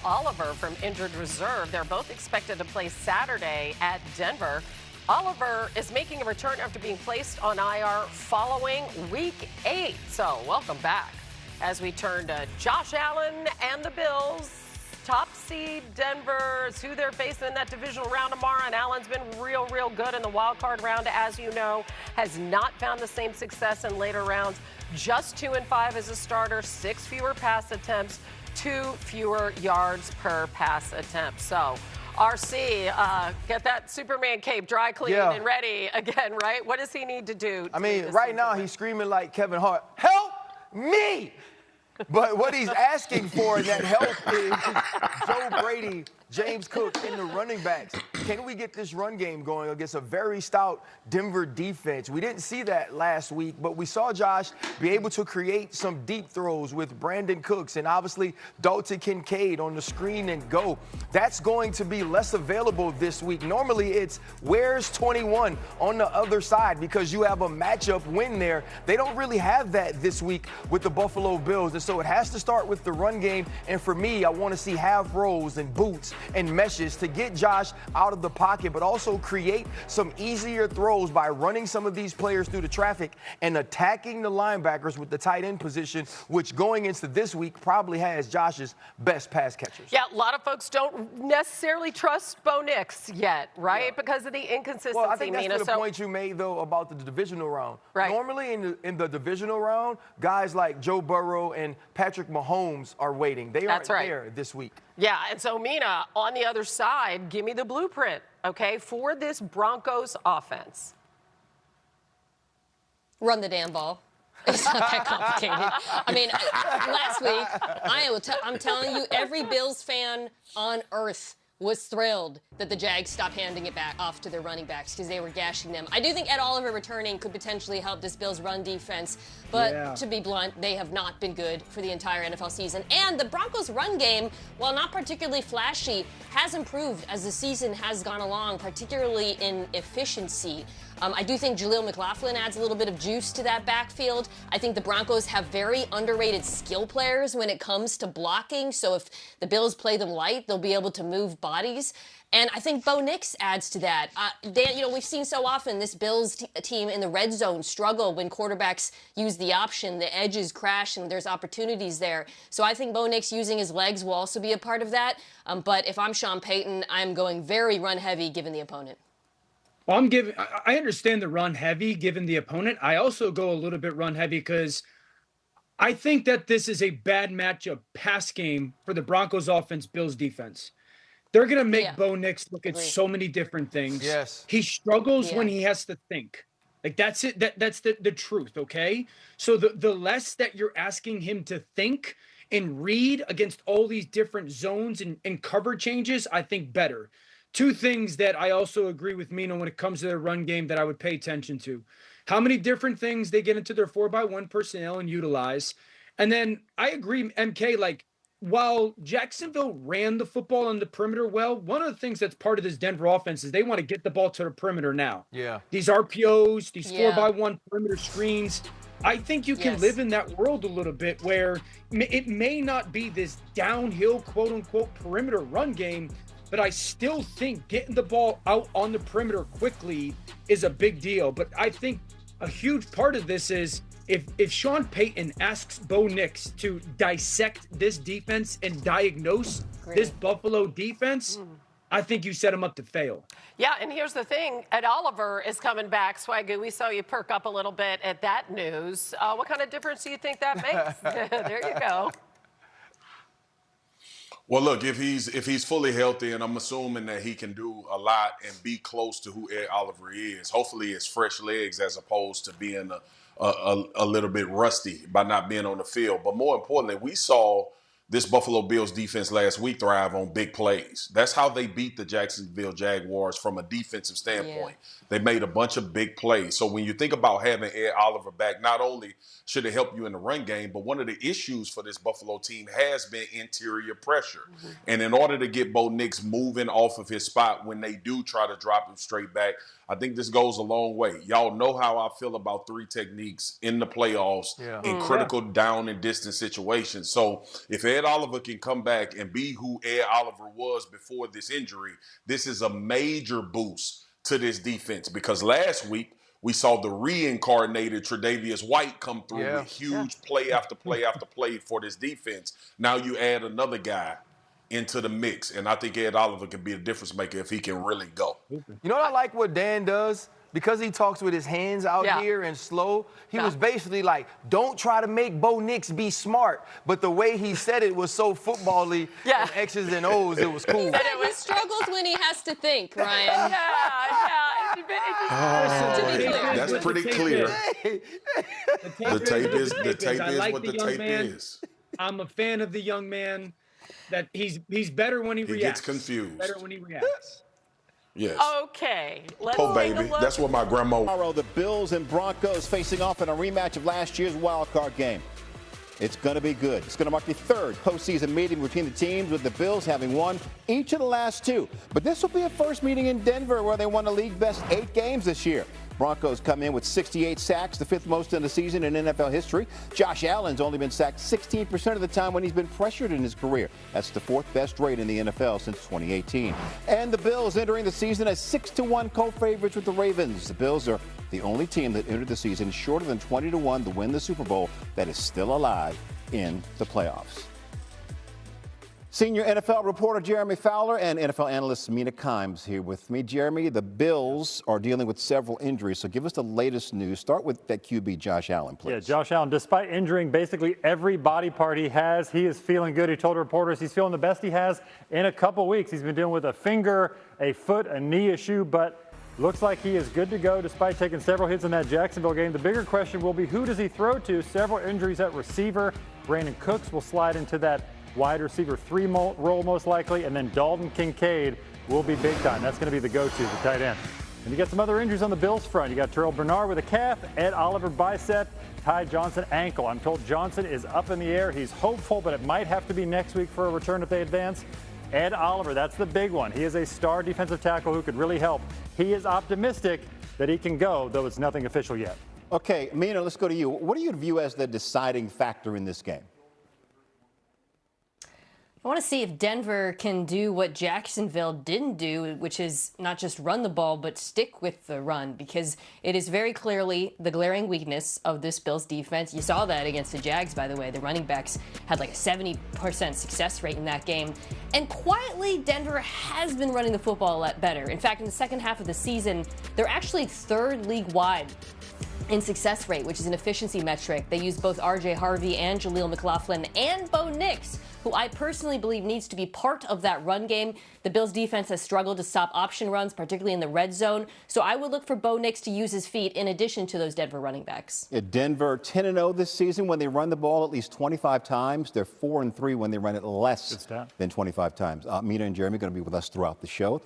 Oliver from injured reserve. They're both expected to play Saturday at Denver. Oliver is making a return after being placed on IR following Week 8. So welcome back as we turn to Josh Allen and the Bills. Top seed Denver is who they're facing in that divisional round tomorrow. And Allen's been real good in the wild card round, as you know. Has not found the same success in later rounds. Just 2-5 as a starter, 6 fewer pass attempts, 2 fewer yards per pass attempt. So, RC, get that Superman cape dry cleaned and ready again, right? What does he need to do? I mean, right now he's screaming like Kevin Hart, help me! But what he's asking for in that help is Joe Brady, James Cook, and the running backs. Can we get this run game going against a very stout Denver defense? We didn't see that last week, but we saw Josh be able to create some deep throws with Brandon Cooks and obviously Dalton Kincaid on the screen and go. That's going to be less available this week. Normally it's where's 21 on the other side because you have a matchup win there. They don't really have that this week with the Buffalo Bills. And so it has to start with the run game. And for me, I want to see half rolls and boots and meshes to get Josh out of the pocket, but also create some easier throws by running some of these players through the traffic and attacking the linebackers with the tight end position, which going into this week probably has Josh's best pass catchers. Yeah, a lot of folks don't necessarily trust Bo Nix yet, right? Yeah. Because of the inconsistency. Well, I think that's the point you made, though, about the divisional round. Right. Normally in the divisional round, guys like Joe Burrow and Patrick Mahomes are waiting. They aren't there this week. Yeah, and so, Mina, on the other side, give me the blueprint, okay, for this Broncos offense. Run the damn ball. It's not that complicated. I mean, last week, I'm telling you, every Bills fan on earth was thrilled that the Jags stopped handing it back off to their running backs because they were gashing them. I do think Ed Oliver returning could potentially help this Bills run defense, but to be blunt, they have not been good for the entire NFL season. And the Broncos run game, while not particularly flashy, has improved as the season has gone along, particularly in efficiency. I do think Jaleel McLaughlin adds a little bit of juice to that backfield. I think the Broncos have very underrated skill players when it comes to blocking. So if the Bills play them light, they'll be able to move bodies. And I think Bo Nix adds to that. Dan, you know, we've seen so often this Bills team in the red zone struggle when quarterbacks use the option, the edges crash, and there's opportunities there. So I think Bo Nix using his legs will also be a part of that. But if I'm Sean Payton, I'm going very run heavy given the opponent. Well, I understand the run heavy given the opponent. I also go a little bit run heavy because I think that this is a bad matchup pass game for the Broncos offense, Bills defense. They're going to make Bo Nix look at so many different things. Yes. He struggles when he has to think. Like, that's it. That's the truth, okay? So the less that you're asking him to think and read against all these different zones and cover changes, I think better. Two things that I also agree with Mino when it comes to their run game that I would pay attention to. How many different things they get into their 4x1 personnel and utilize. And then I agree, MK, like, while Jacksonville ran the football on the perimeter well, one of the things that's part of this Denver offense is they want to get the ball to the perimeter now. Yeah. These RPOs, these 4x1 perimeter screens. I think you can live in that world a little bit where it may not be this downhill, quote-unquote, perimeter run game, but I still think getting the ball out on the perimeter quickly is a big deal. But I think a huge part of this is if Sean Payton asks Bo Nix to dissect this defense and diagnose this Buffalo defense, I think you set him up to fail. Yeah, and here's the thing. Ed Oliver is coming back. Swagoo, we saw you perk up a little bit at that news. What kind of difference do you think that makes? There you go. Well, look, if he's fully healthy, and I'm assuming that he can do a lot and be close to who Ed Oliver is, hopefully it's fresh legs as opposed to being a little bit rusty by not being on the field. But more importantly, we saw this Buffalo Bills defense last week thrive on big plays. That's how they beat the Jacksonville Jaguars from a defensive standpoint. They made a bunch of big plays. So when you think about having Ed Oliver back, not only should it help you in the run game, but one of the issues for this Buffalo team has been interior pressure. And in order to get Bo Nix moving off of his spot when they do try to drop him straight back, I think this goes a long way. Y'all know how I feel about three techniques in the playoffs in critical down and distance situations. So if Ed Ed Oliver can come back and be who Ed Oliver was before this injury, this is a major boost to this defense, because last week we saw the reincarnated Tre'Davious White come through with huge play after play after play for this defense. Now you add another guy into the mix, and I think Ed Oliver can be a difference maker if he can really go. You know what I like what Dan does? Because he talks with his hands out here and slow, he was basically like, don't try to make Bo Nix be smart. But the way he said it was so football-y, and X's and O's, it was cool. He said he struggles when he has to think, Ryan. That's pretty clear. The tape is what the tape is. I'm a fan of the young man. That he's better when he reacts. He gets confused. Better when he reacts. Yes. Okay. Let's take a look. That's what my grandma. Tomorrow, the Bills and Broncos facing off in a rematch of last year's wild card game. It's going to be good. It's going to mark the third postseason meeting between the teams, with the Bills having won each of the last two. But this will be a first meeting in Denver, where they won the league best 8 games this year. Broncos come in with 68 sacks, the 5th most in the season in NFL history. Josh Allen's only been sacked 16% of the time when he's been pressured in his career. That's the 4th best rate in the NFL since 2018. And the Bills entering the season as 6-1 co-favorites with the Ravens. The Bills are the only team that entered the season shorter than 20-1 to win the Super Bowl that is still alive in the playoffs. Senior NFL reporter Jeremy Fowler and NFL analyst Mina Kimes here with me. Jeremy, the Bills are dealing with several injuries, so give us the latest news. Start with that QB, Josh Allen, please. Yeah, Josh Allen, despite injuring basically every body part he has, he is feeling good. He told reporters he's feeling the best he has in a couple weeks. He's been dealing with a finger, a foot, a knee issue, but looks like he is good to go despite taking several hits in that Jacksonville game. The bigger question will be, who does he throw to? Several injuries at receiver. Brandon Cooks will slide into that wide receiver 3 role most likely, and then Dalton Kincaid will be big time. That's going to be the go-to, the tight end. And you got some other injuries on the Bills front. You got Terrell Bernard with a calf, Ed Oliver bicep, Ty Johnson ankle. I'm told Johnson is up in the air. He's hopeful, but it might have to be next week for a return if they advance. Ed Oliver, that's the big one. He is a star defensive tackle who could really help. He is optimistic that he can go, though it's nothing official yet. Okay, Mina, let's go to you. What do you view as the deciding factor in this game? I want to see if Denver can do what Jacksonville didn't do, which is not just run the ball, but stick with the run, because it is very clearly the glaring weakness of this Bills defense. You saw that against the Jags, by the way. The running backs had like a 70% success rate in that game. And quietly, Denver has been running the football a lot better. In fact, in the second half of the season, they're actually 3rd league-wide in success rate, which is an efficiency metric. They use both R.J. Harvey and Jaleel McLaughlin and Bo Nix, who I personally believe needs to be part of that run game. The Bills defense has struggled to stop option runs, particularly in the red zone. So I would look for Bo Nix to use his feet in addition to those Denver running backs. Yeah, Denver 10-0 this season when they run the ball at least 25 times. They're 4-3 when they run it less than 25 times. Mina and Jeremy are going to be with us throughout the show.